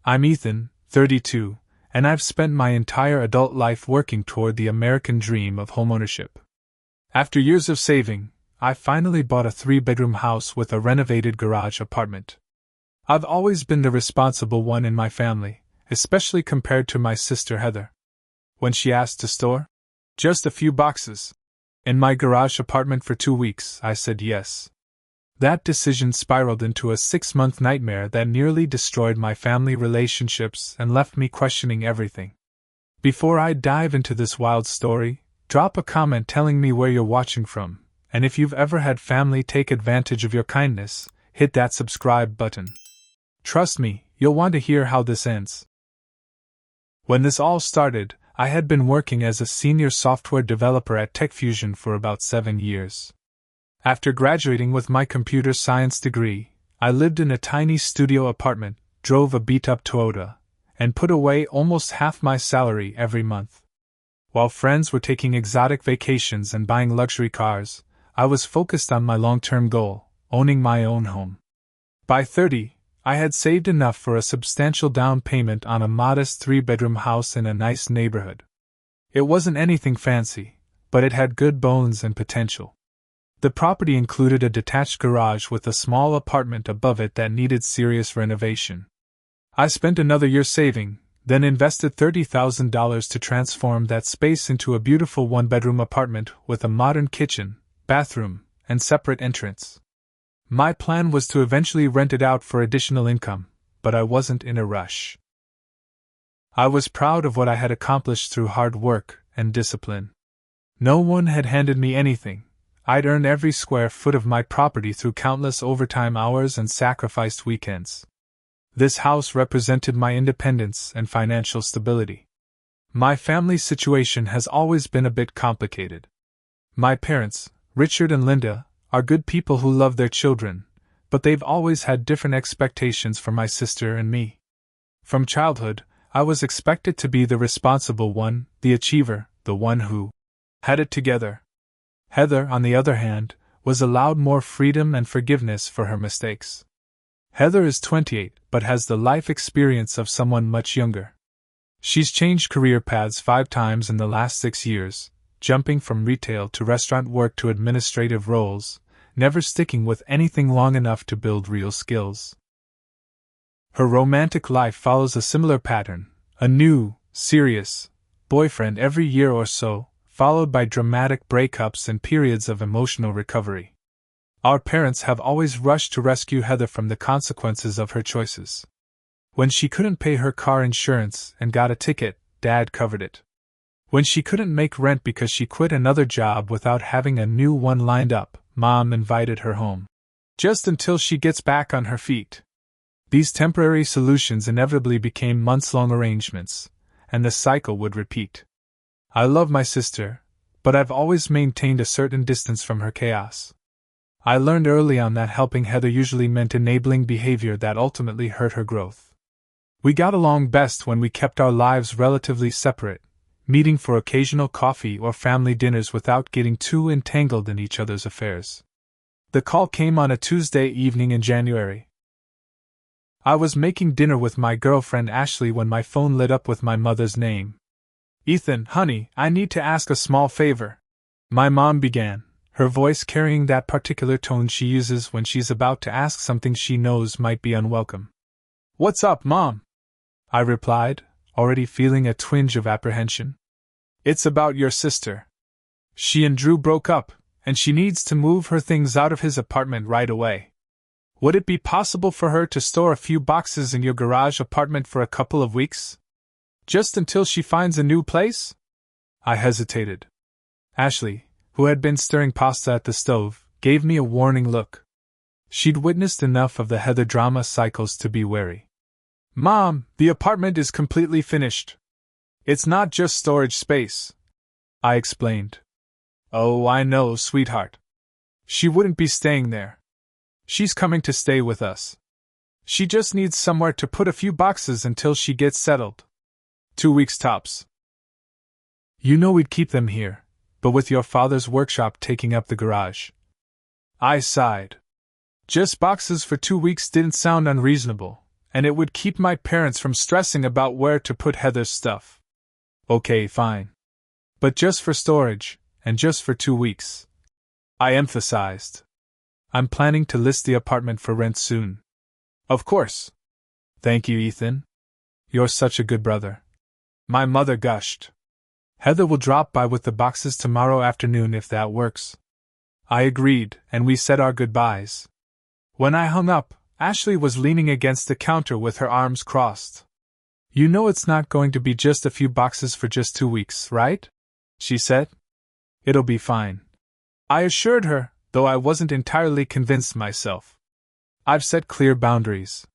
I'm Ethan, 32, and I've spent my entire adult life working toward the American dream of homeownership. After years of saving, I finally bought a 3-bedroom house with a renovated garage apartment. I've always been the responsible one in my family, especially compared to my sister Heather. When she asked to store just a few boxes in my garage apartment for 2 weeks, I said yes. That decision spiraled into a 6-month nightmare that nearly destroyed my family relationships and left me questioning everything. Before I dive into this wild story, drop a comment telling me where you're watching from, and if you've ever had family take advantage of your kindness, hit that subscribe button. Trust me, you'll want to hear how this ends. When this all started, I had been working as a senior software developer at TechFusion for about 7 years. After graduating with my computer science degree, I lived in a tiny studio apartment, drove a beat-up Toyota, and put away almost half my salary every month. While friends were taking exotic vacations and buying luxury cars, I was focused on my long-term goal, owning my own home. By 30, I had saved enough for a substantial down payment on a modest 3-bedroom house in a nice neighborhood. It wasn't anything fancy, but it had good bones and potential. The property included a detached garage with a small apartment above it that needed serious renovation. I spent another year saving, then invested $30,000 to transform that space into a beautiful 1-bedroom apartment with a modern kitchen, bathroom, and separate entrance. My plan was to eventually rent it out for additional income, but I wasn't in a rush. I was proud of what I had accomplished through hard work and discipline. No one had handed me anything. I'd earned every square foot of my property through countless overtime hours and sacrificed weekends. This house represented my independence and financial stability. My family's situation has always been a bit complicated. My parents, Richard and Linda, are good people who love their children, but they've always had different expectations for my sister and me. From childhood, I was expected to be the responsible one, the achiever, the one who had it together. Heather, on the other hand, was allowed more freedom and forgiveness for her mistakes. Heather is 28 but has the life experience of someone much younger. She's changed career paths 5 times in the last 6 years, jumping from retail to restaurant work to administrative roles, never sticking with anything long enough to build real skills. Her romantic life follows a similar pattern, a new, serious boyfriend every year or so, followed by dramatic breakups and periods of emotional recovery. Our parents have always rushed to rescue Heather from the consequences of her choices. When she couldn't pay her car insurance and got a ticket, Dad covered it. When she couldn't make rent because she quit another job without having a new one lined up, Mom invited her home. Just until she gets back on her feet. These temporary solutions inevitably became months-long arrangements, and the cycle would repeat. I love my sister, but I've always maintained a certain distance from her chaos. I learned early on that helping Heather usually meant enabling behavior that ultimately hurt her growth. We got along best when we kept our lives relatively separate, meeting for occasional coffee or family dinners without getting too entangled in each other's affairs. The call came on a Tuesday evening in January. I was making dinner with my girlfriend Ashley when my phone lit up with my mother's name. "Ethan, honey, I need to ask a small favor," my mom began, her voice carrying that particular tone she uses when she's about to ask something she knows might be unwelcome. "What's up, Mom?" I replied, already feeling a twinge of apprehension. "It's about your sister. She and Drew broke up, and she needs to move her things out of his apartment right away. Would it be possible for her to store a few boxes in your garage apartment for a couple of weeks? Just until she finds a new place?" I hesitated. Ashley, who had been stirring pasta at the stove, gave me a warning look. She'd witnessed enough of the Heather drama cycles to be wary. "Mom, the apartment is completely finished. It's not just storage space," I explained. "Oh, I know, sweetheart. She wouldn't be staying there. She's coming to stay with us. She just needs somewhere to put a few boxes until she gets settled. 2 weeks tops. You know we'd keep them here, but with your father's workshop taking up the garage." I sighed. Just boxes for 2 weeks didn't sound unreasonable, and it would keep my parents from stressing about where to put Heather's stuff. Okay, fine. But just for storage, and just for 2 weeks. I emphasized. I'm planning to list the apartment for rent soon. Of course. Thank you, Ethan. You're such a good brother. My mother gushed. Heather will drop by with the boxes tomorrow afternoon if that works. I agreed, and we said our goodbyes. When I hung up, Ashley was leaning against the counter with her arms crossed. You know it's not going to be just a few boxes for just 2 weeks, right? She said. It'll be fine. I assured her, though I wasn't entirely convinced myself. I've set clear boundaries.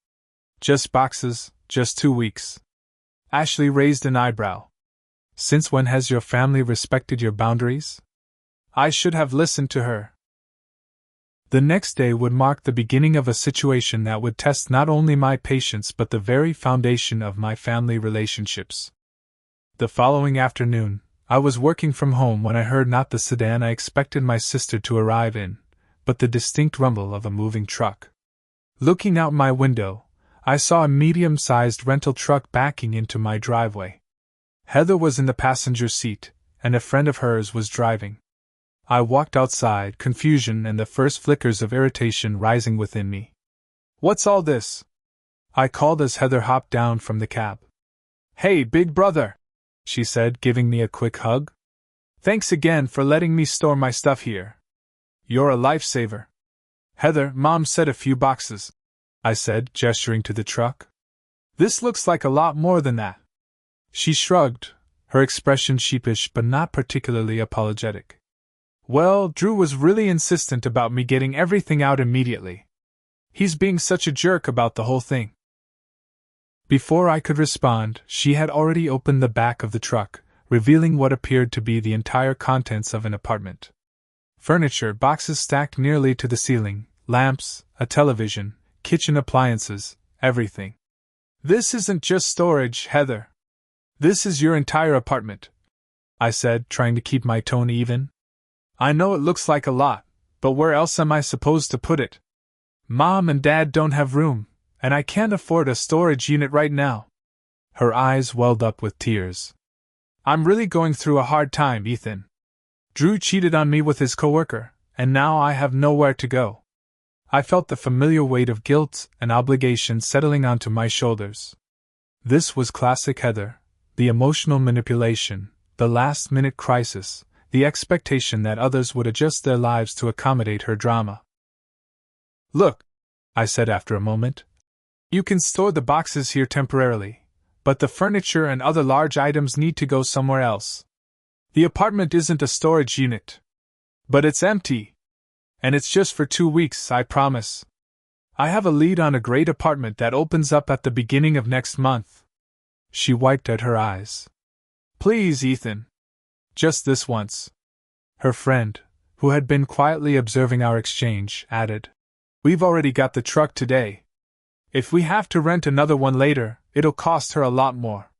Just boxes, just 2 weeks. Ashley raised an eyebrow. Since when has your family respected your boundaries? I should have listened to her. The next day would mark the beginning of a situation that would test not only my patience but the very foundation of my family relationships. The following afternoon, I was working from home when I heard not the sedan I expected my sister to arrive in, but the distinct rumble of a moving truck. Looking out my window, I saw a medium-sized rental truck backing into my driveway. Heather was in the passenger seat, and a friend of hers was driving. I walked outside, confusion and the first flickers of irritation rising within me. What's all this? I called as Heather hopped down from the cab. Hey, big brother, she said, giving me a quick hug. Thanks again for letting me store my stuff here. You're a lifesaver. Heather, Mom said a few boxes, I said, gesturing to the truck. This looks like a lot more than that. She shrugged, her expression sheepish but not particularly apologetic. Well, Drew was really insistent about me getting everything out immediately. He's being such a jerk about the whole thing. Before I could respond, she had already opened the back of the truck, revealing what appeared to be the entire contents of an apartment. Furniture, boxes stacked nearly to the ceiling, lamps, a television, kitchen appliances, everything. This isn't just storage, Heather. This is your entire apartment, I said, trying to keep my tone even. I know it looks like a lot, but where else am I supposed to put it? Mom and Dad don't have room, and I can't afford a storage unit right now. Her eyes welled up with tears. I'm really going through a hard time, Ethan. Drew cheated on me with his coworker, and now I have nowhere to go. I felt the familiar weight of guilt and obligation settling onto my shoulders. This was classic Heather, the emotional manipulation, the last-minute crisis, the expectation that others would adjust their lives to accommodate her drama. Look, I said after a moment. You can store the boxes here temporarily, but the furniture and other large items need to go somewhere else. The apartment isn't a storage unit. But it's empty. And it's just for 2 weeks, I promise. I have a lead on a great apartment that opens up at the beginning of next month. She wiped at her eyes. Please, Ethan. Just this once. Her friend, who had been quietly observing our exchange, added, We've already got the truck today. If we have to rent another one later, it'll cost her a lot more.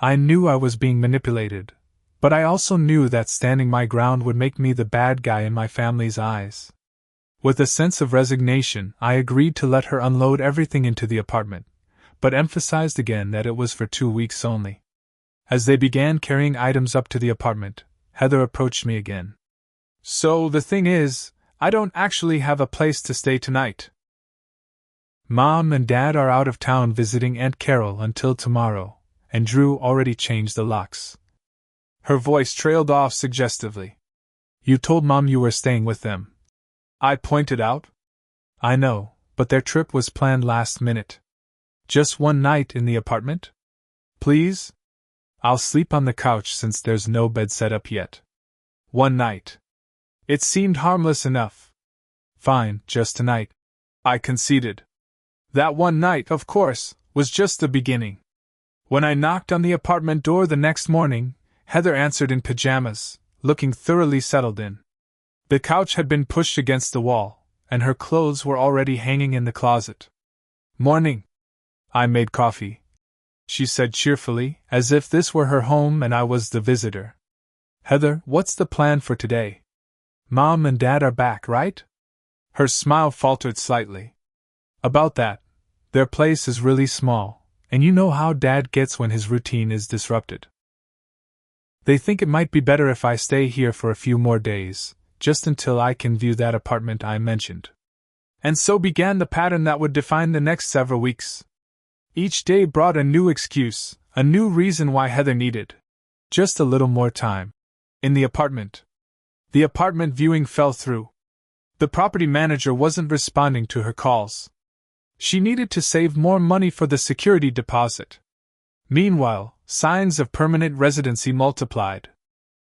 I knew I was being manipulated, but I also knew that standing my ground would make me the bad guy in my family's eyes. With a sense of resignation, I agreed to let her unload everything into the apartment, but emphasized again that it was for 2 weeks only. As they began carrying items up to the apartment, Heather approached me again. So the thing is, I don't actually have a place to stay tonight. Mom and Dad are out of town visiting Aunt Carol until tomorrow, and Drew already changed the locks. Her voice trailed off suggestively. You told Mom you were staying with them. I pointed out. I know, but their trip was planned last minute. Just one night in the apartment? Please? I'll sleep on the couch since there's no bed set up yet. One night. It seemed harmless enough. Fine, just tonight. I conceded. That one night, of course, was just the beginning. When I knocked on the apartment door the next morning, Heather answered in pajamas, looking thoroughly settled in. The couch had been pushed against the wall, and her clothes were already hanging in the closet. Morning. I made coffee, she said cheerfully, as if this were her home and I was the visitor. Heather, what's the plan for today? Mom and Dad are back, right? Her smile faltered slightly. About that, Their place is really small, and you know how Dad gets when his routine is disrupted. They think it might be better if I stay here for a few more days, just until I can view that apartment I mentioned. And so began the pattern that would define the next several weeks. Each day brought a new excuse, a new reason why Heather needed just a little more time. In the apartment viewing fell through. The property manager wasn't responding to her calls. She needed to save more money for the security deposit. Meanwhile, signs of permanent residency multiplied.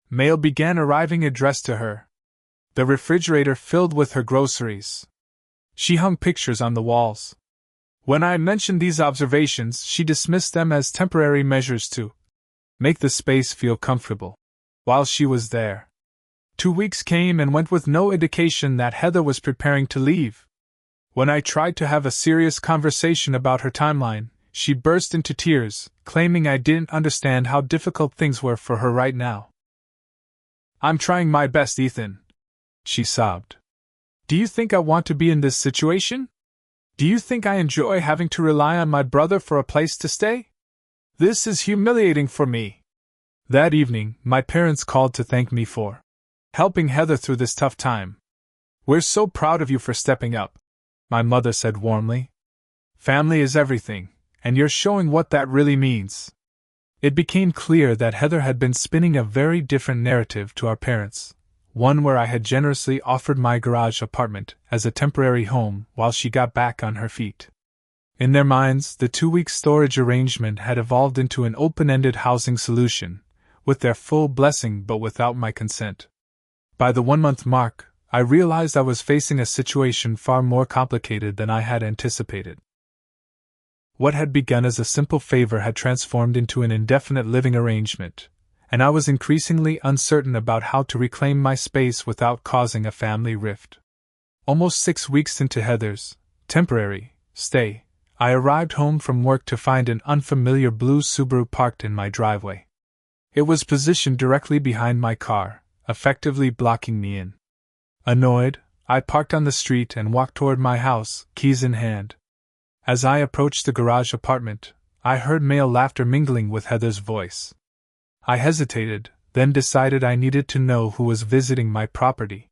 Mail began arriving addressed to her. The refrigerator filled with her groceries. She hung pictures on the walls. When I mentioned these observations, she dismissed them as temporary measures to make the space feel comfortable. While she was there, 2 weeks came and went with no indication that Heather was preparing to leave. When I tried to have a serious conversation about her timeline, she burst into tears, claiming I didn't understand how difficult things were for her right now. "I'm trying my best, Ethan," she sobbed. "Do you think I want to be in this situation? Do you think I enjoy having to rely on my brother for a place to stay? This is humiliating for me." That evening, my parents called to thank me for helping Heather through this tough time. "We're so proud of you for stepping up," my mother said warmly. "Family is everything, and you're showing what that really means." It became clear that Heather had been spinning a very different narrative to our parents, one where I had generously offered my garage apartment as a temporary home while she got back on her feet. In their minds, the 2-week storage arrangement had evolved into an open-ended housing solution, with their full blessing but without my consent. By the 1-month mark, I realized I was facing a situation far more complicated than I had anticipated. What had begun as a simple favor had transformed into an indefinite living arrangement, and I was increasingly uncertain about how to reclaim my space without causing a family rift. Almost 6 weeks into Heather's temporary stay, I arrived home from work to find an unfamiliar blue Subaru parked in my driveway. It was positioned directly behind my car, effectively blocking me in. Annoyed, I parked on the street and walked toward my house, keys in hand. As I approached the garage apartment, I heard male laughter mingling with Heather's voice. I hesitated, then decided I needed to know who was visiting my property.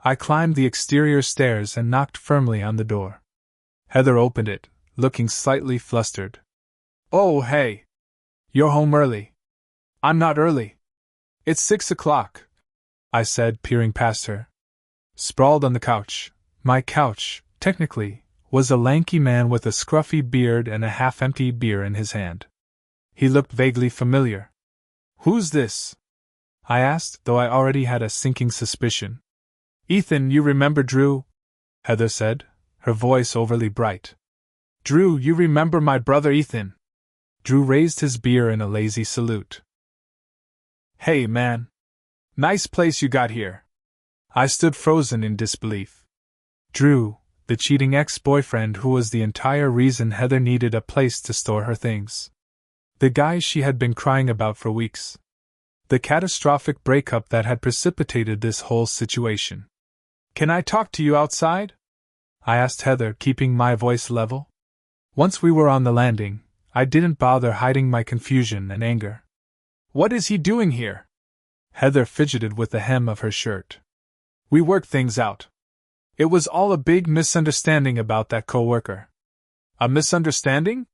I climbed the exterior stairs and knocked firmly on the door. Heather opened it, looking slightly flustered. "Oh, hey! You're home early." "I'm not early. It's 6 o'clock," I said, peering past her. Sprawled on the couch, my couch, technically, was a lanky man with a scruffy beard and a half-empty beer in his hand. He looked vaguely familiar. "Who's this?" I asked, though I already had a sinking suspicion. "Ethan, you remember Drew?" Heather said, her voice overly bright. "Drew, you remember my brother Ethan?" Drew raised his beer in a lazy salute. "Hey, man. Nice place you got here." I stood frozen in disbelief. Drew, the cheating ex-boyfriend who was the entire reason Heather needed a place to store her things. The guy she had been crying about for weeks. The catastrophic breakup that had precipitated this whole situation. "Can I talk to you outside?" I asked Heather, keeping my voice level. Once we were on the landing, I didn't bother hiding my confusion and anger. "What is he doing here?" Heather fidgeted with the hem of her shirt. "We worked things out. It was all a big misunderstanding about that coworker." "A misunderstanding?"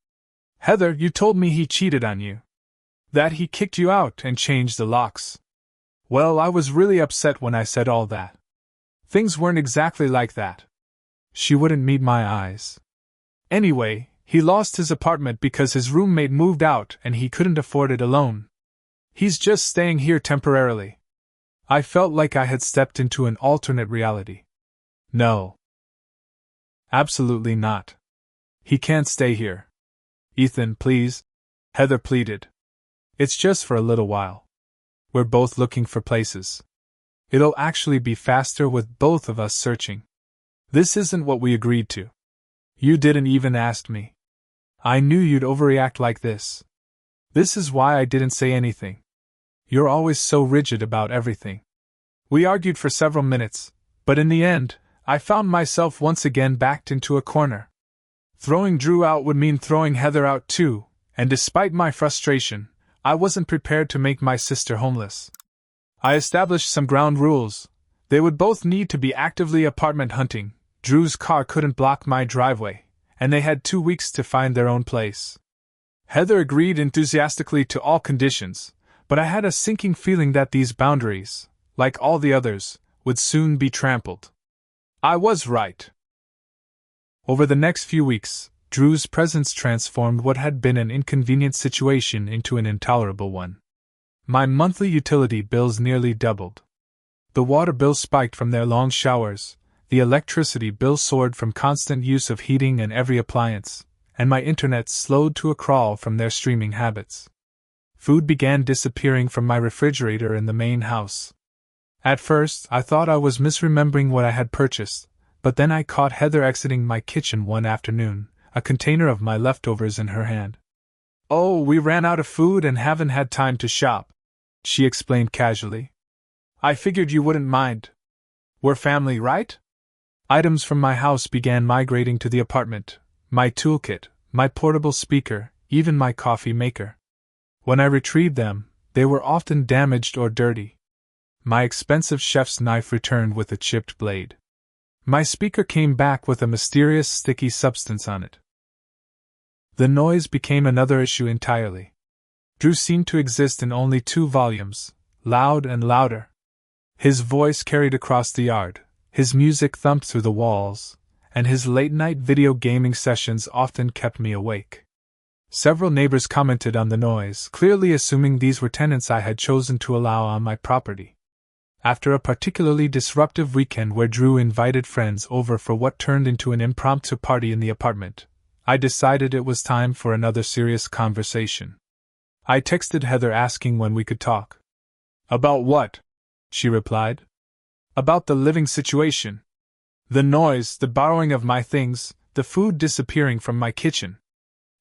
"Heather, you told me he cheated on you. That he kicked you out and changed the locks." "Well, I was really upset when I said all that. Things weren't exactly like that." She wouldn't meet my eyes. "Anyway, he lost his apartment because his roommate moved out and he couldn't afford it alone. He's just staying here temporarily." I felt like I had stepped into an alternate reality. No. Absolutely not. He can't stay here. "Ethan, please," Heather pleaded. "It's just for a little while. We're both looking for places. It'll actually be faster with both of us searching. This isn't what we agreed to. You didn't even ask me. I knew you'd overreact like this. This is why I didn't say anything. You're always so rigid about everything." We argued for several minutes, but in the end, I found myself once again backed into a corner. Throwing Drew out would mean throwing Heather out too, and despite my frustration, I wasn't prepared to make my sister homeless. I established some ground rules. They would both need to be actively apartment hunting, Drew's car couldn't block my driveway, and they had 2 weeks to find their own place. Heather agreed enthusiastically to all conditions, but I had a sinking feeling that these boundaries, like all the others, would soon be trampled. I was right. Over the next few weeks, Drew's presence transformed what had been an inconvenient situation into an intolerable one. My monthly utility bills nearly doubled. The water bill spiked from their long showers, the electricity bill soared from constant use of heating and every appliance, and my internet slowed to a crawl from their streaming habits. Food began disappearing from my refrigerator in the main house. At first, I thought I was misremembering what I had purchased, but then I caught Heather exiting my kitchen one afternoon, a container of my leftovers in her hand. "Oh, we ran out of food and haven't had time to shop," she explained casually. "I figured you wouldn't mind. We're family, right?" Items from my house began migrating to the apartment: my toolkit, my portable speaker, even my coffee maker. When I retrieved them, they were often damaged or dirty. My expensive chef's knife returned with a chipped blade. My speaker came back with a mysterious sticky substance on it. The noise became another issue entirely. Drew seemed to exist in only 2 volumes, loud and louder. His voice carried across the yard, his music thumped through the walls, and his late-night video gaming sessions often kept me awake. Several neighbors commented on the noise, clearly assuming these were tenants I had chosen to allow on my property. After a particularly disruptive weekend where Drew invited friends over for what turned into an impromptu party in the apartment, I decided it was time for another serious conversation. I texted Heather asking when we could talk. "About what?" she replied. "About the living situation. The noise, the borrowing of my things, the food disappearing from my kitchen.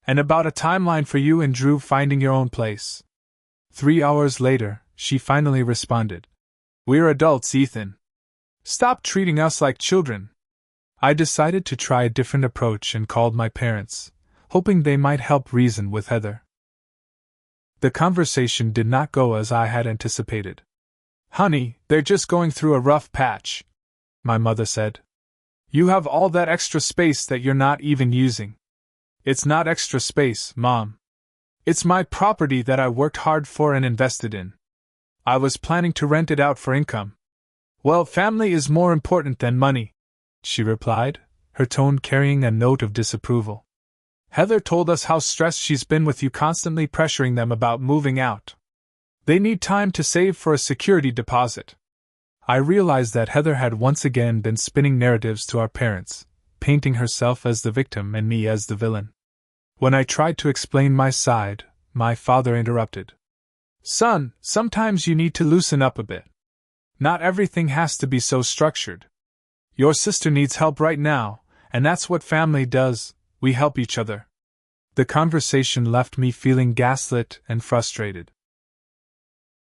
And about a timeline for you and Drew finding your own place." 3 hours later, she finally responded. "We're adults, Ethan. Stop treating us like children." I decided to try a different approach and called my parents, hoping they might help reason with Heather. The conversation did not go as I had anticipated. "Honey, they're just going through a rough patch," my mother said. "You have all that extra space that you're not even using." "It's not extra space, Mom. It's my property that I worked hard for and invested in. I was planning to rent it out for income." "Well, family is more important than money," she replied, her tone carrying a note of disapproval. "Heather told us how stressed she's been with you constantly pressuring them about moving out. They need time to save for a security deposit." I realized that Heather had once again been spinning narratives to our parents, painting herself as the victim and me as the villain. When I tried to explain my side, my father interrupted. "Son, sometimes you need to loosen up a bit. Not everything has to be so structured. Your sister needs help right now, and that's what family does, we help each other." The conversation left me feeling gaslit and frustrated.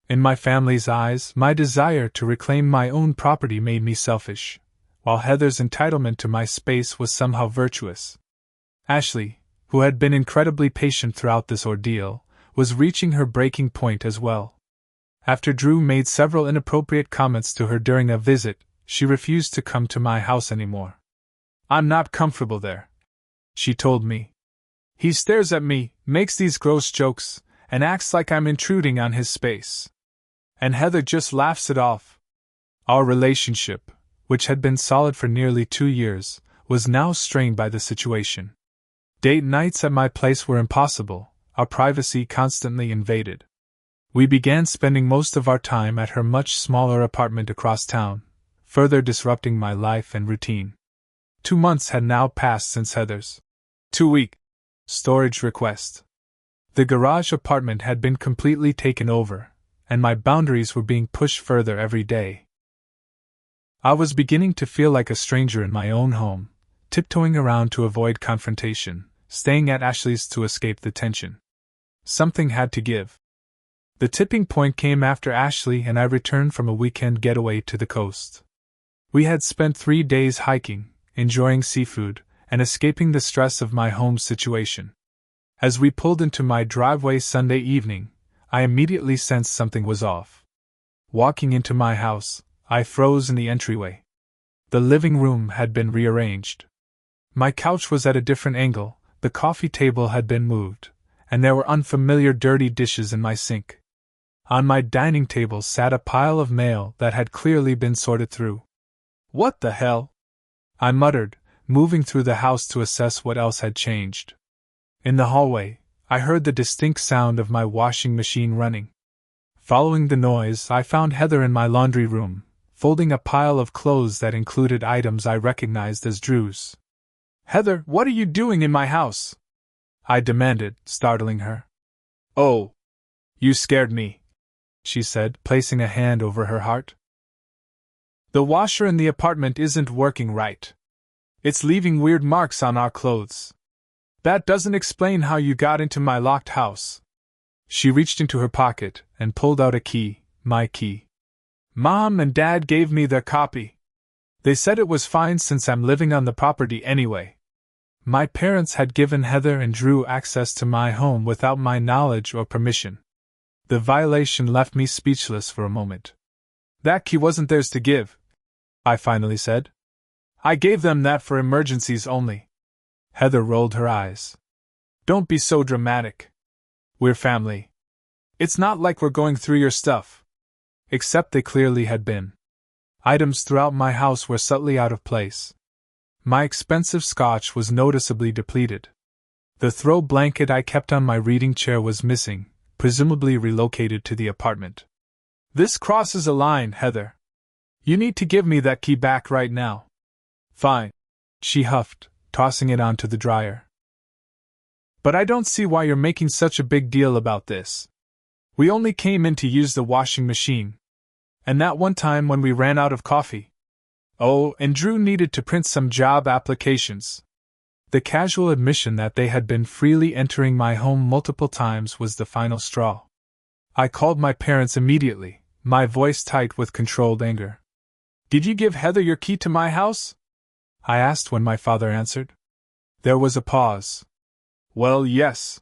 In my family's eyes, my desire to reclaim my own property made me selfish, while Heather's entitlement to my space was somehow virtuous. Ashley, who had been incredibly patient throughout this ordeal, was reaching her breaking point as well. After Drew made several inappropriate comments to her during a visit, she refused to come to my house anymore. "I'm not comfortable there," she told me. "He stares at me, makes these gross jokes, and acts like I'm intruding on his space. And Heather just laughs it off." Our relationship, which had been solid for nearly 2 years, was now strained by the situation. Date nights at my place were impossible, our privacy constantly invaded. We began spending most of our time at her much smaller apartment across town, further disrupting my life and routine. 2 months had now passed since Heather's 2-week storage request. The garage apartment had been completely taken over, and my boundaries were being pushed further every day. I was beginning to feel like a stranger in my own home, tiptoeing around to avoid confrontation, staying at Ashley's to escape the tension. Something had to give. The tipping point came after Ashley and I returned from a weekend getaway to the coast. We had spent 3 days hiking, enjoying seafood, and escaping the stress of my home situation. As we pulled into my driveway Sunday evening, I immediately sensed something was off. Walking into my house, I froze in the entryway. The living room had been rearranged. My couch was at a different angle, the coffee table had been moved, and there were unfamiliar dirty dishes in my sink. On my dining table sat a pile of mail that had clearly been sorted through. "What the hell?" I muttered, moving through the house to assess what else had changed. In the hallway, I heard the distinct sound of my washing machine running. Following the noise, I found Heather in my laundry room, folding a pile of clothes that included items I recognized as Drew's. "Heather, what are you doing in my house?" I demanded, startling her. "Oh, you scared me," she said, placing a hand over her heart. "The washer in the apartment isn't working right. It's leaving weird marks on our clothes. That doesn't explain how you got into my locked house." She reached into her pocket and pulled out a key, my key. "Mom and Dad gave me their copy. They said it was fine since I'm living on the property anyway." My parents had given Heather and Drew access to my home without my knowledge or permission. The violation left me speechless for a moment. "That key wasn't theirs to give," I finally said. "I gave them that for emergencies only." Heather rolled her eyes. "Don't be so dramatic. We're family. It's not like we're going through your stuff." Except they clearly had been. Items throughout my house were subtly out of place. My expensive scotch was noticeably depleted. The throw blanket I kept on my reading chair was missing, presumably relocated to the apartment. "This crosses a line, Heather. You need to give me that key back right now." "Fine," she huffed, tossing it onto the dryer. "But I don't see why you're making such a big deal about this. We only came in to use the washing machine. And that one time when we ran out of coffee. Oh, and Drew needed to print some job applications." The casual admission that they had been freely entering my home multiple times was the final straw. I called my parents immediately, my voice tight with controlled anger. "Did you give Heather your key to my house?" I asked when my father answered. There was a pause. "Well, yes.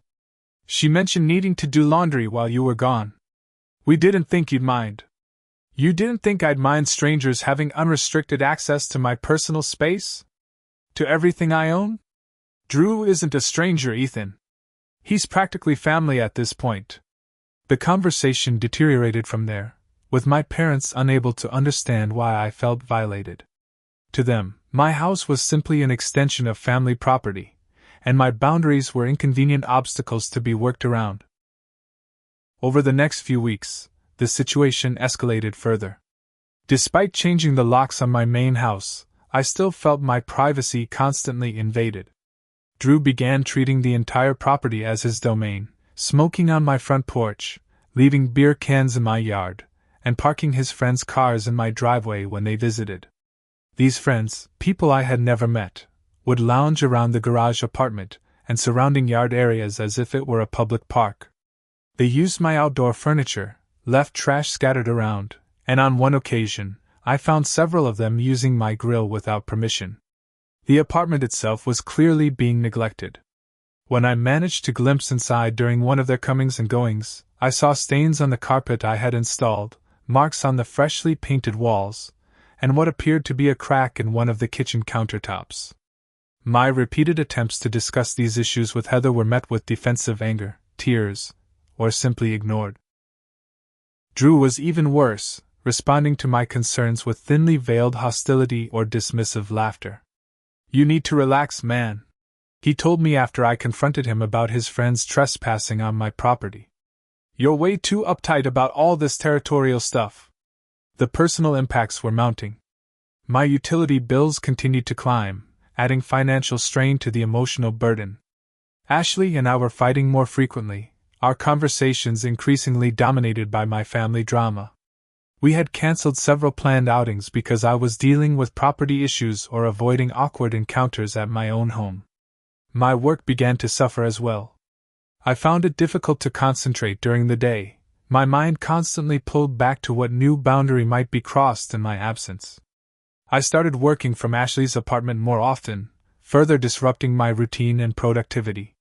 She mentioned needing to do laundry while you were gone. We didn't think you'd mind." "You didn't think I'd mind strangers having unrestricted access to my personal space? To everything I own? Drew isn't a stranger, Ethan. He's practically family at this point." The conversation deteriorated from there, with my parents unable to understand why I felt violated. To them, my house was simply an extension of family property, and my boundaries were inconvenient obstacles to be worked around. Over the next few weeks, the situation escalated further. Despite changing the locks on my main house, I still felt my privacy constantly invaded. Drew began treating the entire property as his domain, smoking on my front porch, leaving beer cans in my yard, and parking his friends' cars in my driveway when they visited. These friends, people I had never met, would lounge around the garage apartment and surrounding yard areas as if it were a public park. They used my outdoor furniture, left trash scattered around, and on one occasion, I found several of them using my grill without permission. The apartment itself was clearly being neglected. When I managed to glimpse inside during one of their comings and goings, I saw stains on the carpet I had installed, marks on the freshly painted walls, and what appeared to be a crack in one of the kitchen countertops. My repeated attempts to discuss these issues with Heather were met with defensive anger, tears, or simply ignored. Drew was even worse, responding to my concerns with thinly veiled hostility or dismissive laughter. "You need to relax, man," he told me after I confronted him about his friends trespassing on my property. "You're way too uptight about all this territorial stuff." The personal impacts were mounting. My utility bills continued to climb, adding financial strain to the emotional burden. Ashley and I were fighting more frequently, our conversations increasingly dominated by my family drama. We had canceled several planned outings because I was dealing with property issues or avoiding awkward encounters at my own home. My work began to suffer as well. I found it difficult to concentrate during the day, my mind constantly pulled back to what new boundary might be crossed in my absence. I started working from Ashley's apartment more often, further disrupting my routine and productivity.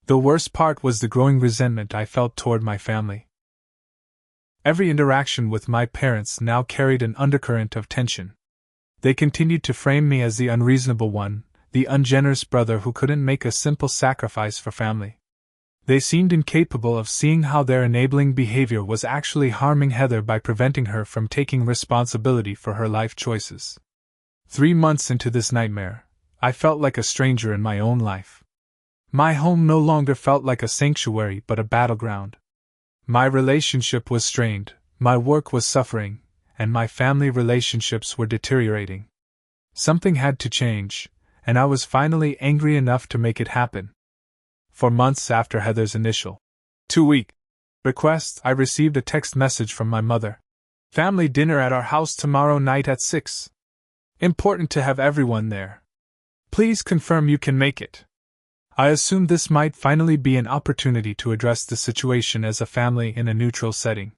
The worst part was the growing resentment I felt toward my family. Every interaction with my parents now carried an undercurrent of tension. They continued to frame me as the unreasonable one, the ungenerous brother who couldn't make a simple sacrifice for family. They seemed incapable of seeing how their enabling behavior was actually harming Heather by preventing her from taking responsibility for her life choices. 3 months into this nightmare, I felt like a stranger in my own life. My home no longer felt like a sanctuary but a battleground. My relationship was strained, my work was suffering, and my family relationships were deteriorating. Something had to change, and I was finally angry enough to make it happen. For months after Heather's initial 2-week request, I received a text message from my mother. Family dinner at our house tomorrow night at 6. Important to have everyone there. Please confirm you can make it. I assumed this might finally be an opportunity to address the situation as a family in a neutral setting.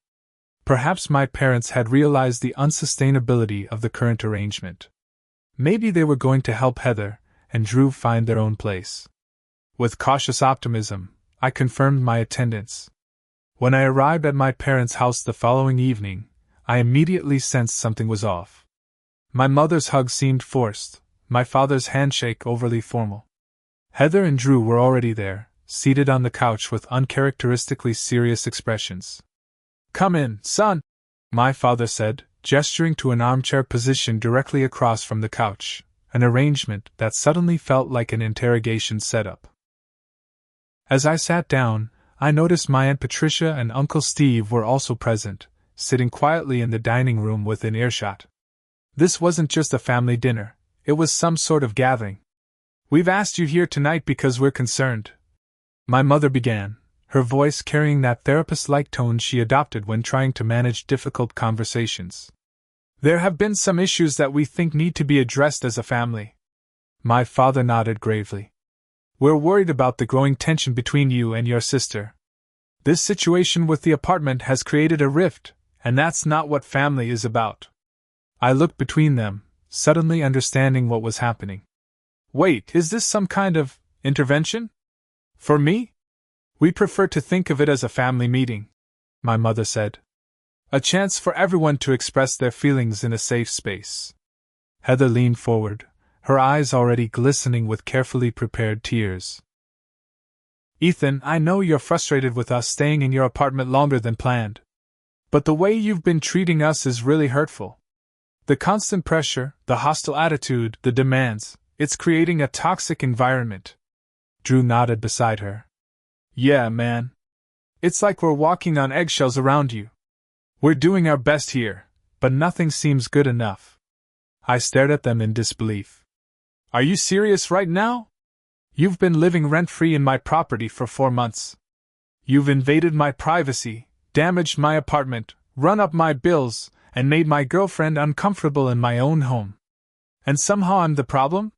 Perhaps my parents had realized the unsustainability of the current arrangement. Maybe they were going to help Heather and Drew find their own place. With cautious optimism, I confirmed my attendance. When I arrived at my parents' house the following evening, I immediately sensed something was off. My mother's hug seemed forced, my father's handshake overly formal. Heather and Drew were already there, seated on the couch with uncharacteristically serious expressions. Come in, son, my father said, gesturing to an armchair positioned directly across from the couch, an arrangement that suddenly felt like an interrogation setup. As I sat down, I noticed my Aunt Patricia and Uncle Steve were also present, sitting quietly in the dining room within earshot. This wasn't just a family dinner, it was some sort of gathering. We've asked you here tonight because we're concerned, my mother began, her voice carrying that therapist-like tone she adopted when trying to manage difficult conversations. There have been some issues that we think need to be addressed as a family. My father nodded gravely. We're worried about the growing tension between you and your sister. This situation with the apartment has created a rift, and that's not what family is about. I looked between them, suddenly understanding what was happening. Wait, is this some kind of intervention? For me? We prefer to think of it as a family meeting, my mother said. A chance for everyone to express their feelings in a safe space. Heather leaned forward, her eyes already glistening with carefully prepared tears. Ethan, I know you're frustrated with us staying in your apartment longer than planned. But the way you've been treating us is really hurtful. The constant pressure, the hostile attitude, the demands, it's creating a toxic environment. Drew nodded beside her. Yeah, man. It's like we're walking on eggshells around you. We're doing our best here, but nothing seems good enough. I stared at them in disbelief. Are you serious right now? You've been living rent-free in my property for 4 months. You've invaded my privacy, damaged my apartment, run up my bills, and made my girlfriend uncomfortable in my own home. And somehow I'm the problem?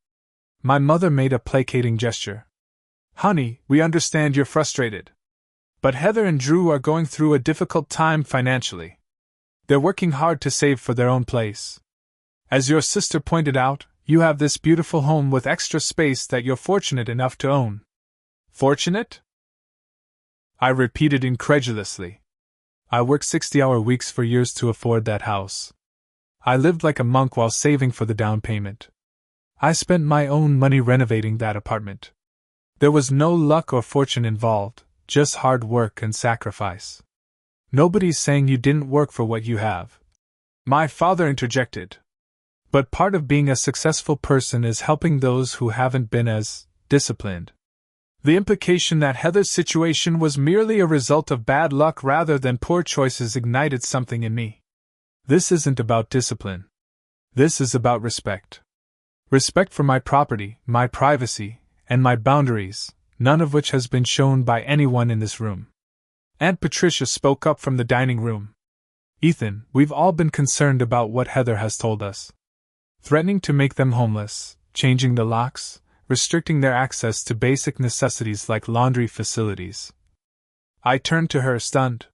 My mother made a placating gesture. Honey, we understand you're frustrated. But Heather and Drew are going through a difficult time financially. They're working hard to save for their own place. As your sister pointed out, you have this beautiful home with extra space that you're fortunate enough to own. Fortunate? I repeated incredulously. I worked 60-hour weeks for years to afford that house. I lived like a monk while saving for the down payment. I spent my own money renovating that apartment. There was no luck or fortune involved, just hard work and sacrifice. Nobody's saying you didn't work for what you have. My father interjected. But part of being a successful person is helping those who haven't been as disciplined. The implication that Heather's situation was merely a result of bad luck rather than poor choices ignited something in me. This isn't about discipline. This is about respect. Respect for my property, my privacy, and my boundaries, none of which has been shown by anyone in this room. Aunt Patricia spoke up from the dining room. Ethan, we've all been concerned about what Heather has told us. Threatening to make them homeless, changing the locks, restricting their access to basic necessities like laundry facilities. I turned to her, stunned.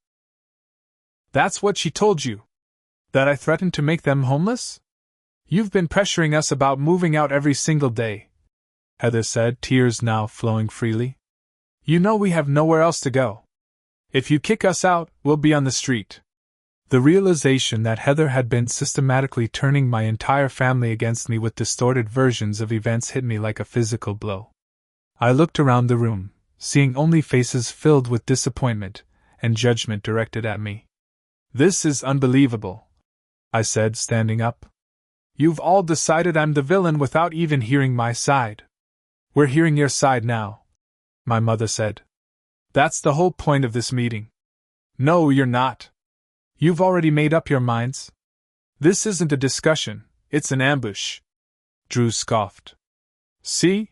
That's what she told you? That I threatened to make them homeless? You've been pressuring us about moving out every single day. Heather said, tears now flowing freely. You know we have nowhere else to go. If you kick us out, we'll be on the street. The realization that Heather had been systematically turning my entire family against me with distorted versions of events hit me like a physical blow. I looked around the room, seeing only faces filled with disappointment and judgment directed at me. This is unbelievable, I said, standing up. You've all decided I'm the villain without even hearing my side. We're hearing your side now, my mother said. That's the whole point of this meeting. No, you're not. You've already made up your minds. This isn't a discussion, it's an ambush. Drew scoffed. See?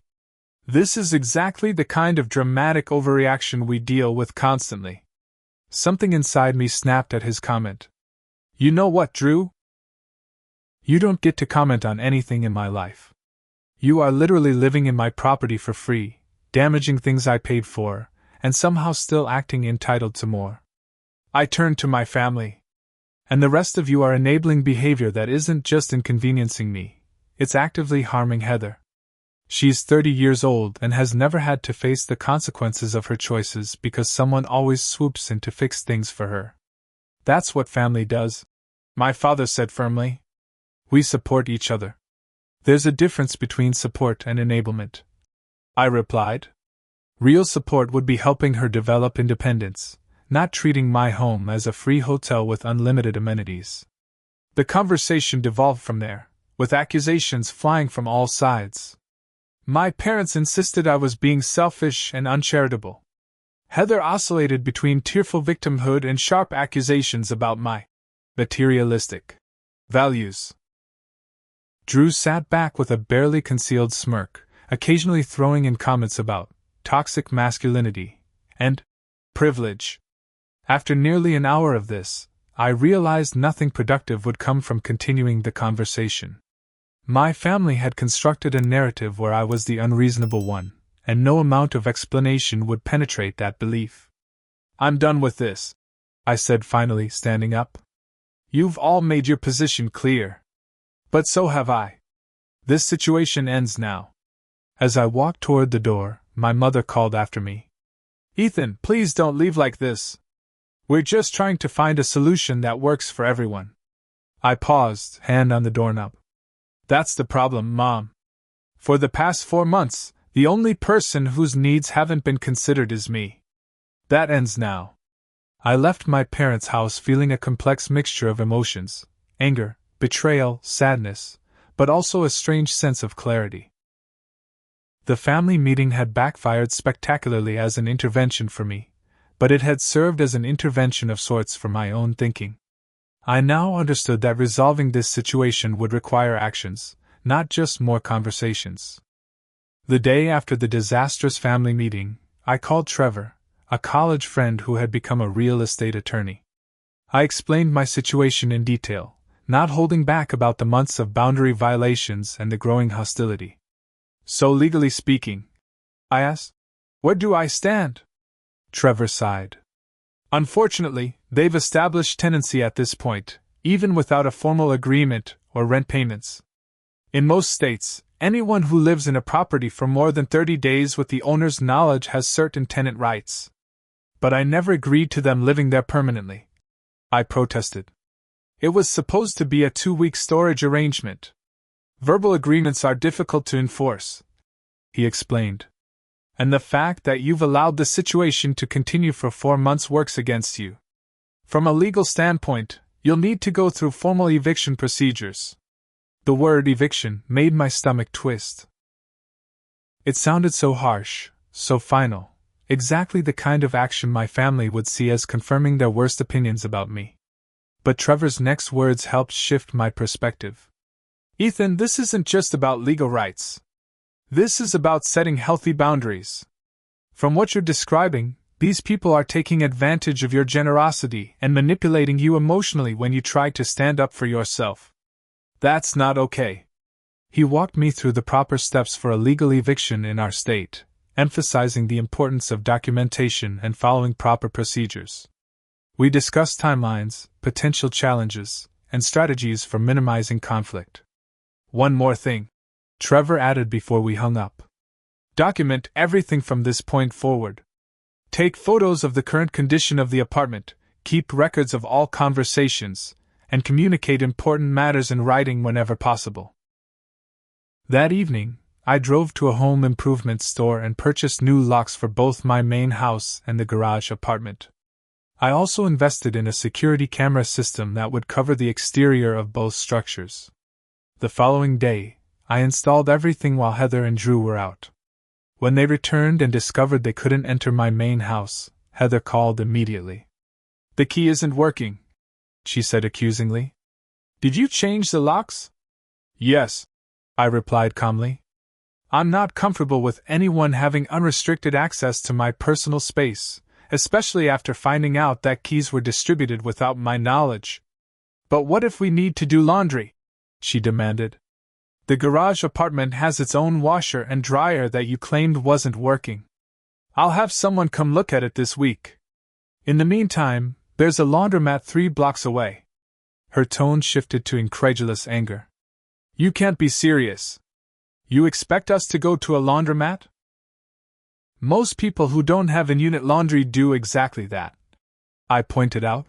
This is exactly the kind of dramatic overreaction we deal with constantly. Something inside me snapped at his comment. You know what, Drew? You don't get to comment on anything in my life. You are literally living in my property for free, damaging things I paid for, and somehow still acting entitled to more. I turned to my family. And the rest of you are enabling behavior that isn't just inconveniencing me, it's actively harming Heather. She's 30 years old and has never had to face the consequences of her choices because someone always swoops in to fix things for her. That's what family does, my father said firmly. We support each other. There's a difference between support and enablement, I replied. Real support would be helping her develop independence, not treating my home as a free hotel with unlimited amenities. The conversation devolved from there, with accusations flying from all sides. My parents insisted I was being selfish and uncharitable. Heather oscillated between tearful victimhood and sharp accusations about my materialistic values. Drew sat back with a barely concealed smirk, occasionally throwing in comments about toxic masculinity and privilege. After nearly an hour of this, I realized nothing productive would come from continuing the conversation. My family had constructed a narrative where I was the unreasonable one, and no amount of explanation would penetrate that belief. I'm done with this, I said finally, standing up. You've all made your position clear. But so have I. This situation ends now. As I walked toward the door, my mother called after me. Ethan, please don't leave like this. We're just trying to find a solution that works for everyone. I paused, hand on the doorknob. That's the problem, Mom. For the past 4 months, the only person whose needs haven't been considered is me. That ends now. I left my parents' house feeling a complex mixture of emotions, anger, betrayal, sadness, but also a strange sense of clarity. The family meeting had backfired spectacularly as an intervention for me, but it had served as an intervention of sorts for my own thinking. I now understood that resolving this situation would require actions, not just more conversations. The day after the disastrous family meeting, I called Trevor, a college friend who had become a real estate attorney. I explained my situation in detail, not holding back about the months of boundary violations and the growing hostility. So legally speaking, I asked, where do I stand? Trevor sighed. Unfortunately, they've established tenancy at this point, even without a formal agreement or rent payments. In most states, anyone who lives in a property for more than 30 days with the owner's knowledge has certain tenant rights. But I never agreed to them living there permanently. I protested. It was supposed to be a 2-week storage arrangement. Verbal agreements are difficult to enforce, he explained. And the fact that you've allowed the situation to continue for 4 months works against you. From a legal standpoint, you'll need to go through formal eviction procedures. The word eviction made my stomach twist. It sounded so harsh, so final, exactly the kind of action my family would see as confirming their worst opinions about me. But Trevor's next words helped shift my perspective. Ethan, this isn't just about legal rights. This is about setting healthy boundaries. From what you're describing, these people are taking advantage of your generosity and manipulating you emotionally when you try to stand up for yourself. That's not okay. He walked me through the proper steps for a legal eviction in our state, emphasizing the importance of documentation and following proper procedures. We discussed timelines, potential challenges, and strategies for minimizing conflict. One more thing, Trevor added before we hung up. Document everything from this point forward. Take photos of the current condition of the apartment, keep records of all conversations, and communicate important matters in writing whenever possible. That evening, I drove to a home improvement store and purchased new locks for both my main house and the garage apartment. I also invested in a security camera system that would cover the exterior of both structures. The following day, I installed everything while Heather and Drew were out. When they returned and discovered they couldn't enter my main house, Heather called immediately. "The key isn't working," she said accusingly. "Did you change the locks?" "Yes," I replied calmly. "I'm not comfortable with anyone having unrestricted access to my personal space, especially after finding out that keys were distributed without my knowledge." "But what if we need to do laundry?" she demanded. "The garage apartment has its own washer and dryer that you claimed wasn't working. I'll have someone come look at it this week. In the meantime, there's a laundromat 3 blocks away." Her tone shifted to incredulous anger. "You can't be serious. You expect us to go to a laundromat?" "Most people who don't have in-unit laundry do exactly that," I pointed out.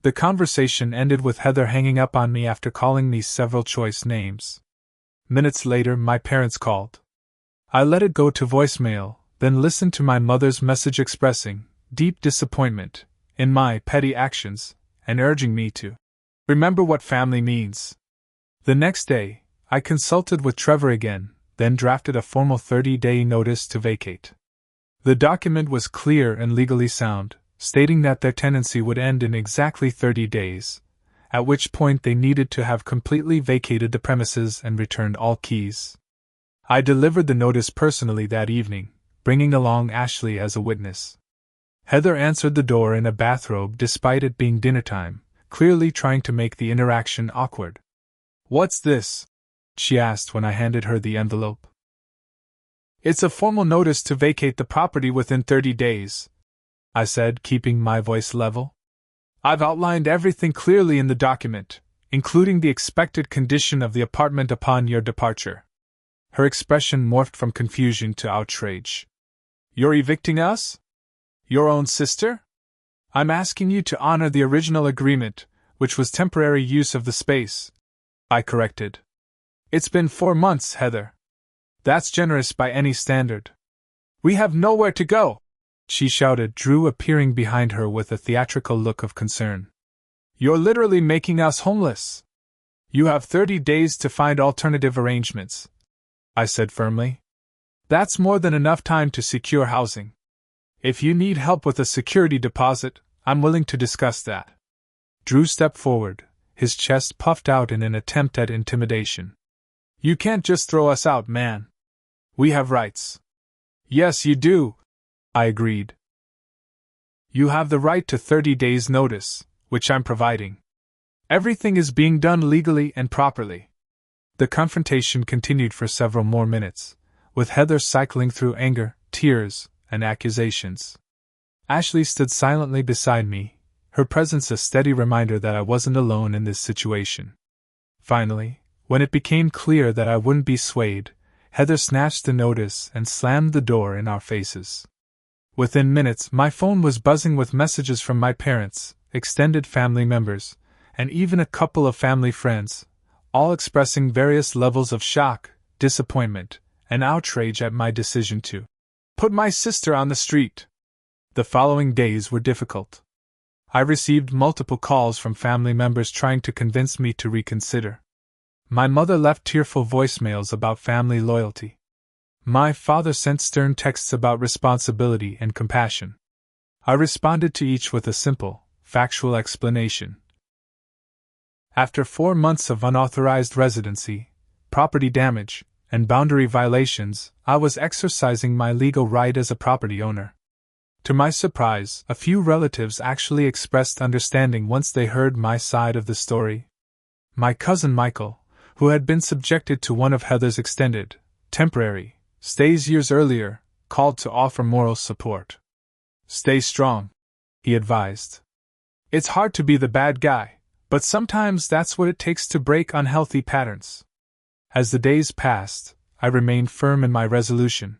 The conversation ended with Heather hanging up on me after calling me several choice names. Minutes later, my parents called. I let it go to voicemail, then listened to my mother's message expressing deep disappointment in my petty actions and urging me to remember what family means. The next day, I consulted with Trevor again, then drafted a formal 30-day notice to vacate. The document was clear and legally sound, stating that their tenancy would end in exactly 30 days, at which point they needed to have completely vacated the premises and returned all keys. I delivered the notice personally that evening, bringing along Ashley as a witness. Heather answered the door in a bathrobe despite it being dinner time, clearly trying to make the interaction awkward. "What's this?" she asked when I handed her the envelope. "It's a formal notice to vacate the property within 30 days, I said, keeping my voice level. "I've outlined everything clearly in the document, including the expected condition of the apartment upon your departure." Her expression morphed from confusion to outrage. "You're evicting us? Your own sister? I'm asking you to honor the original agreement, which was temporary use of the space," I corrected. "It's been 4 months, Heather. That's generous by any standard." "We have nowhere to go!" she shouted, Drew appearing behind her with a theatrical look of concern. "You're literally making us homeless. You have 30 days to find alternative arrangements," I said firmly. "That's more than enough time to secure housing. If you need help with a security deposit, I'm willing to discuss that." Drew stepped forward, his chest puffed out in an attempt at intimidation. "You can't just throw us out, man. We have rights." "Yes, you do," I agreed. "You have the right to 30 days' notice, which I'm providing. Everything is being done legally and properly." The confrontation continued for several more minutes, with Heather cycling through anger, tears, and accusations. Ashley stood silently beside me, her presence a steady reminder that I wasn't alone in this situation. Finally, when it became clear that I wouldn't be swayed, Heather snatched the notice and slammed the door in our faces. Within minutes, my phone was buzzing with messages from my parents, extended family members, and even a couple of family friends, all expressing various levels of shock, disappointment, and outrage at my decision to put my sister on the street. The following days were difficult. I received multiple calls from family members trying to convince me to reconsider. My mother left tearful voicemails about family loyalty. My father sent stern texts about responsibility and compassion. I responded to each with a simple, factual explanation. After 4 months of unauthorized residency, property damage, and boundary violations, I was exercising my legal right as a property owner. To my surprise, a few relatives actually expressed understanding once they heard my side of the story. My cousin Michael, who had been subjected to one of Heather's extended, temporary, stays years earlier, called to offer moral support. "Stay strong," he advised. "It's hard to be the bad guy, but sometimes that's what it takes to break unhealthy patterns." As the days passed, I remained firm in my resolution.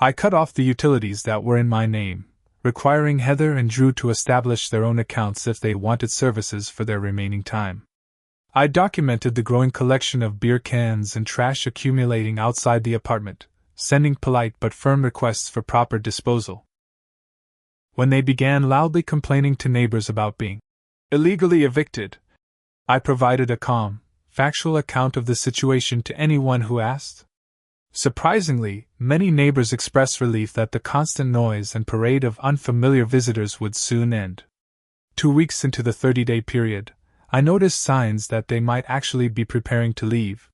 I cut off the utilities that were in my name, requiring Heather and Drew to establish their own accounts if they wanted services for their remaining time. I documented the growing collection of beer cans and trash accumulating outside the apartment, sending polite but firm requests for proper disposal. When they began loudly complaining to neighbors about being illegally evicted, I provided a calm, factual account of the situation to anyone who asked. Surprisingly, many neighbors expressed relief that the constant noise and parade of unfamiliar visitors would soon end. 2 weeks into the 30-day period, I noticed signs that they might actually be preparing to leave.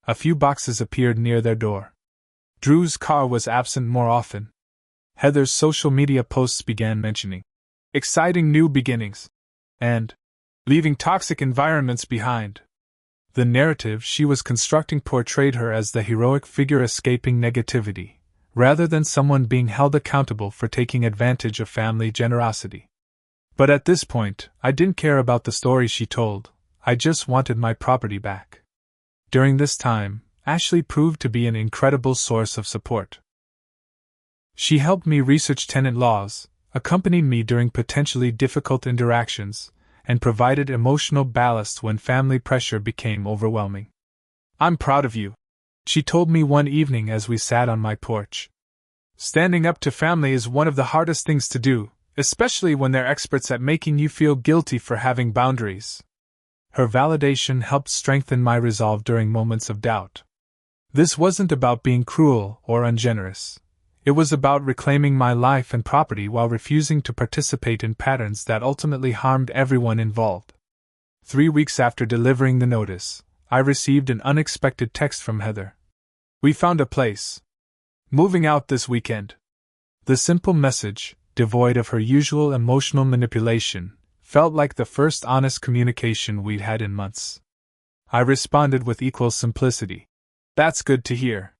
A few boxes appeared near their door. Drew's car was absent more often. Heather's social media posts began mentioning exciting new beginnings and leaving toxic environments behind. The narrative she was constructing portrayed her as the heroic figure escaping negativity, rather than someone being held accountable for taking advantage of family generosity. But at this point, I didn't care about the story she told, I just wanted my property back. During this time, Ashley proved to be an incredible source of support. She helped me research tenant laws, accompanied me during potentially difficult interactions, and provided emotional ballast when family pressure became overwhelming. "I'm proud of you," she told me one evening as we sat on my porch. "Standing up to family is one of the hardest things to do, especially when they're experts at making you feel guilty for having boundaries." Her validation helped strengthen my resolve during moments of doubt. This wasn't about being cruel or ungenerous. It was about reclaiming my life and property while refusing to participate in patterns that ultimately harmed everyone involved. 3 weeks after delivering the notice, I received an unexpected text from Heather. "We found a place. Moving out this weekend." The simple message, devoid of her usual emotional manipulation, felt like the first honest communication we'd had in months. I responded with equal simplicity. "That's good to hear.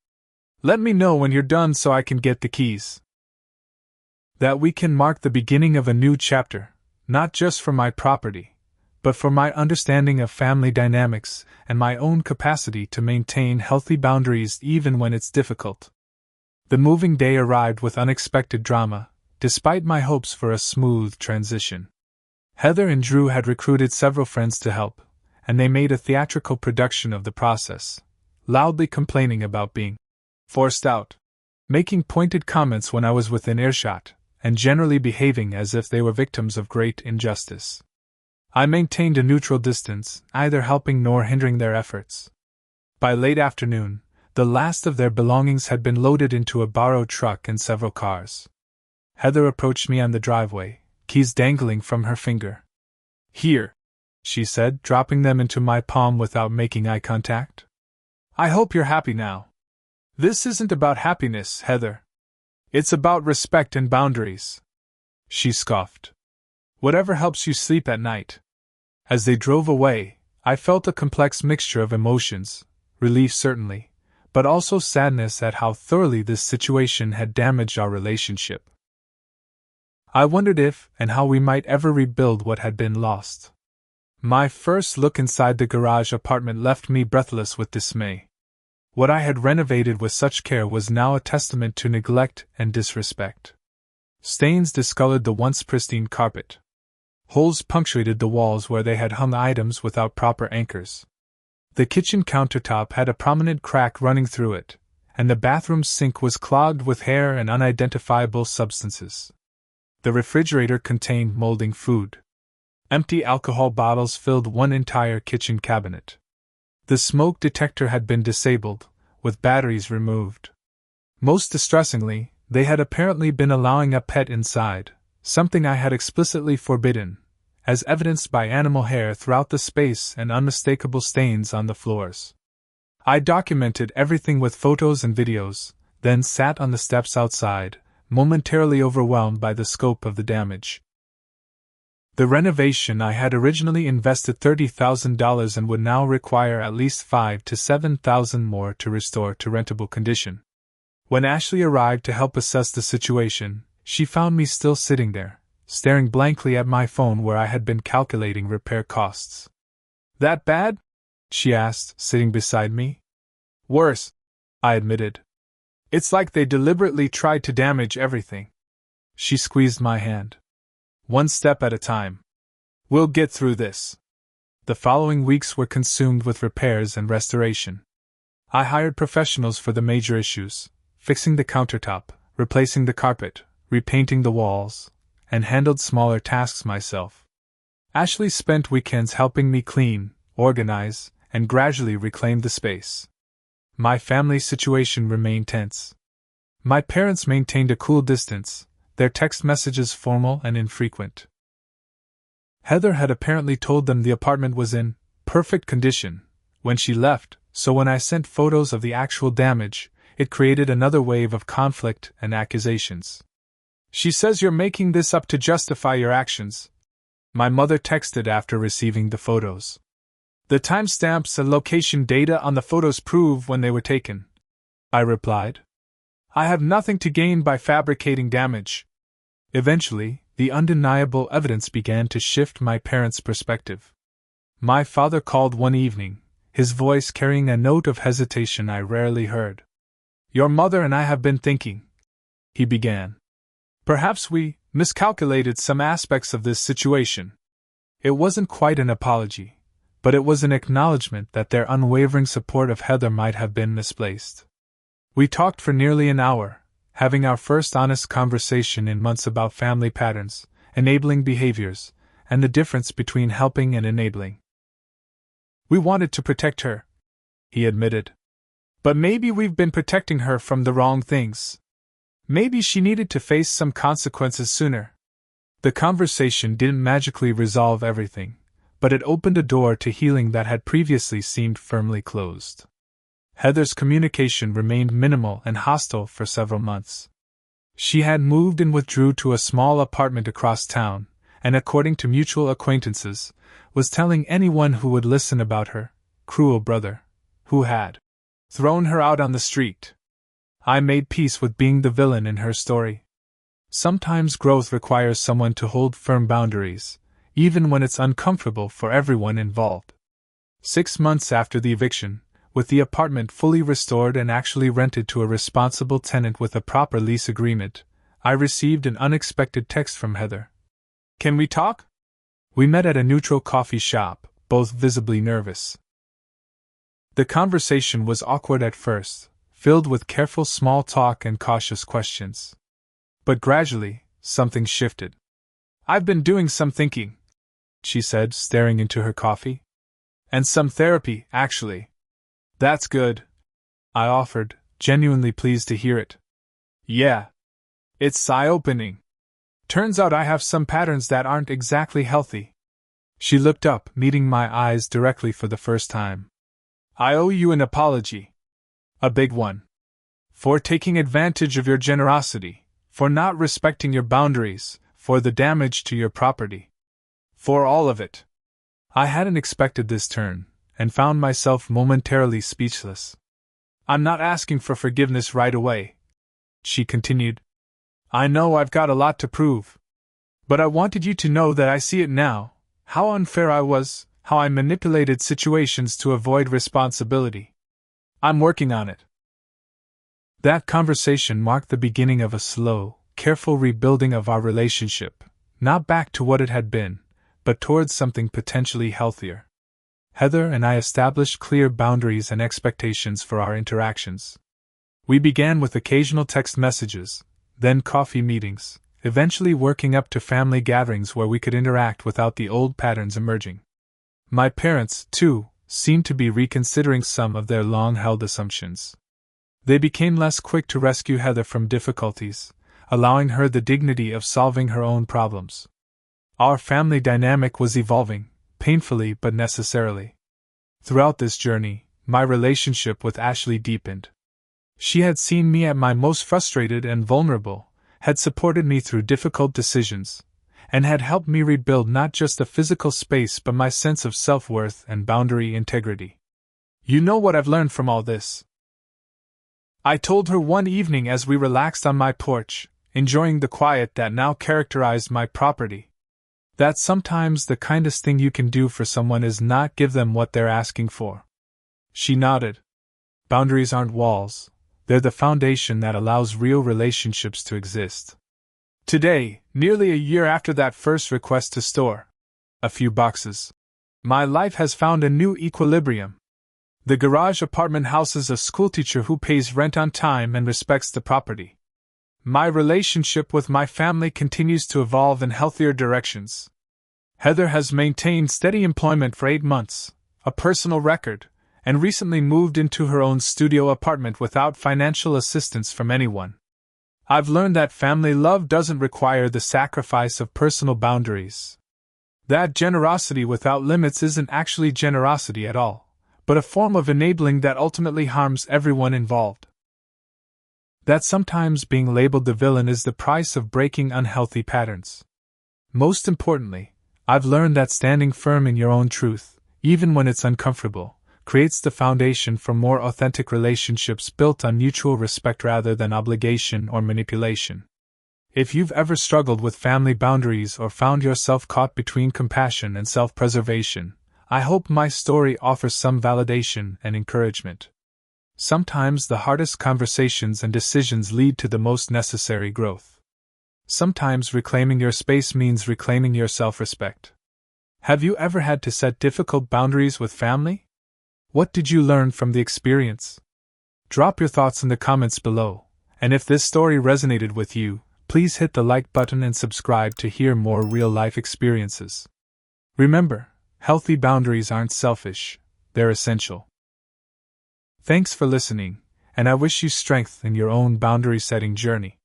Let me know when you're done so I can get the keys." That weekend marked the beginning of a new chapter, not just for my property, but for my understanding of family dynamics and my own capacity to maintain healthy boundaries even when it's difficult. The moving day arrived with unexpected drama, despite my hopes for a smooth transition. Heather and Drew had recruited several friends to help, and they made a theatrical production of the process, loudly complaining about being forced out, making pointed comments when I was within earshot, and generally behaving as if they were victims of great injustice. I maintained a neutral distance, neither helping nor hindering their efforts. By late afternoon, the last of their belongings had been loaded into a borrowed truck and several cars. Heather approached me on the driveway, keys dangling from her finger. "Here," she said, dropping them into my palm without making eye contact. "I hope you're happy now." "This isn't about happiness, Heather. It's about respect and boundaries," she scoffed. "Whatever helps you sleep at night." As they drove away, I felt a complex mixture of emotions, relief certainly, but also sadness at how thoroughly this situation had damaged our relationship. I wondered if and how we might ever rebuild what had been lost. My first look inside the garage apartment left me breathless with dismay. What I had renovated with such care was now a testament to neglect and disrespect. Stains discolored the once pristine carpet. Holes punctuated the walls where they had hung items without proper anchors. The kitchen countertop had a prominent crack running through it, and the bathroom sink was clogged with hair and unidentifiable substances. The refrigerator contained molding food. Empty alcohol bottles filled one entire kitchen cabinet. The smoke detector had been disabled, with batteries removed. Most distressingly, they had apparently been allowing a pet inside, something I had explicitly forbidden, as evidenced by animal hair throughout the space and unmistakable stains on the floors. I documented everything with photos and videos, then sat on the steps outside, momentarily overwhelmed by the scope of the damage. The renovation I had originally invested $30,000 and would now require at least $5,000 to $7,000 more to restore to rentable condition. When Ashley arrived to help assess the situation, she found me still sitting there, staring blankly at my phone where I had been calculating repair costs. "That bad?" she asked, sitting beside me. "Worse," I admitted. It's like they deliberately tried to damage everything. She squeezed my hand. One step at a time. We'll get through this. The following weeks were consumed with repairs and restoration. I hired professionals for the major issues, fixing the countertop, replacing the carpet, repainting the walls, and handled smaller tasks myself. Ashley spent weekends helping me clean, organize, and gradually reclaim the space. My family situation remained tense. My parents maintained a cool distance, their text messages formal and infrequent. Heather had apparently told them the apartment was in perfect condition when she left, so when I sent photos of the actual damage, it created another wave of conflict and accusations. She says you're making this up to justify your actions, my mother texted after receiving the photos. The timestamps and location data on the photos prove when they were taken, I replied. I have nothing to gain by fabricating damage. Eventually, the undeniable evidence began to shift my parents' perspective. My father called one evening, his voice carrying a note of hesitation I rarely heard. Your mother and I have been thinking, he began. Perhaps we miscalculated some aspects of this situation. It wasn't quite an apology, but it was an acknowledgement that their unwavering support of Heather might have been misplaced. We talked for nearly an hour, having our first honest conversation in months about family patterns, enabling behaviors, and the difference between helping and enabling. We wanted to protect her, he admitted. But maybe we've been protecting her from the wrong things. Maybe she needed to face some consequences sooner. The conversation didn't magically resolve everything, but it opened a door to healing that had previously seemed firmly closed. Heather's communication remained minimal and hostile for several months. She had moved and withdrew to a small apartment across town, and according to mutual acquaintances, was telling anyone who would listen about her cruel brother, who had thrown her out on the street. I made peace with being the villain in her story. Sometimes growth requires someone to hold firm boundaries, even when it's uncomfortable for everyone involved. 6 months after the eviction, with the apartment fully restored and actually rented to a responsible tenant with a proper lease agreement, I received an unexpected text from Heather. Can we talk? We met at a neutral coffee shop, both visibly nervous. The conversation was awkward at first, filled with careful small talk and cautious questions. But gradually, something shifted. I've been doing some thinking, she said, staring into her coffee. And some therapy, actually. That's good, I offered, genuinely pleased to hear it. Yeah. It's eye-opening. Turns out I have some patterns that aren't exactly healthy. She looked up, meeting my eyes directly for the first time. I owe you an apology. A big one. For taking advantage of your generosity, for not respecting your boundaries, for the damage to your property. For all of it. I hadn't expected this turn, and found myself momentarily speechless. I'm not asking for forgiveness right away, she continued. I know I've got a lot to prove. But I wanted you to know that I see it now, how unfair I was, how I manipulated situations to avoid responsibility. I'm working on it. That conversation marked the beginning of a slow, careful rebuilding of our relationship, not back to what it had been, but towards something potentially healthier. Heather and I established clear boundaries and expectations for our interactions. We began with occasional text messages, then coffee meetings, eventually working up to family gatherings where we could interact without the old patterns emerging. My parents, too, seemed to be reconsidering some of their long-held assumptions. They became less quick to rescue Heather from difficulties, allowing her the dignity of solving her own problems. Our family dynamic was evolving, painfully but necessarily. Throughout this journey, my relationship with Ashley deepened. She had seen me at my most frustrated and vulnerable, had supported me through difficult decisions, and had helped me rebuild not just a physical space but my sense of self-worth and boundary integrity. You know what I've learned from all this? I told her one evening as we relaxed on my porch, enjoying the quiet that now characterized my property. That sometimes the kindest thing you can do for someone is not give them what they're asking for. She nodded. Boundaries aren't walls, They're the foundation that allows real relationships to exist. Today, nearly a year after that first request to store a few boxes, my life has found a new equilibrium. The garage apartment houses a schoolteacher who pays rent on time and respects the property. My relationship with my family continues to evolve in healthier directions. Heather has maintained steady employment for 8 months, a personal record, and recently moved into her own studio apartment without financial assistance from anyone. I've learned that family love doesn't require the sacrifice of personal boundaries. That generosity without limits isn't actually generosity at all, but a form of enabling that ultimately harms everyone involved. That sometimes being labeled the villain is the price of breaking unhealthy patterns. Most importantly, I've learned that standing firm in your own truth, even when it's uncomfortable, creates the foundation for more authentic relationships built on mutual respect rather than obligation or manipulation. If you've ever struggled with family boundaries or found yourself caught between compassion and self-preservation, I hope my story offers some validation and encouragement. Sometimes the hardest conversations and decisions lead to the most necessary growth. Sometimes reclaiming your space means reclaiming your self-respect. Have you ever had to set difficult boundaries with family? What did you learn from the experience? Drop your thoughts in the comments below, and if this story resonated with you, please hit the like button and subscribe to hear more real-life experiences. Remember, healthy boundaries aren't selfish, they're essential. Thanks for listening, and I wish you strength in your own boundary-setting journey.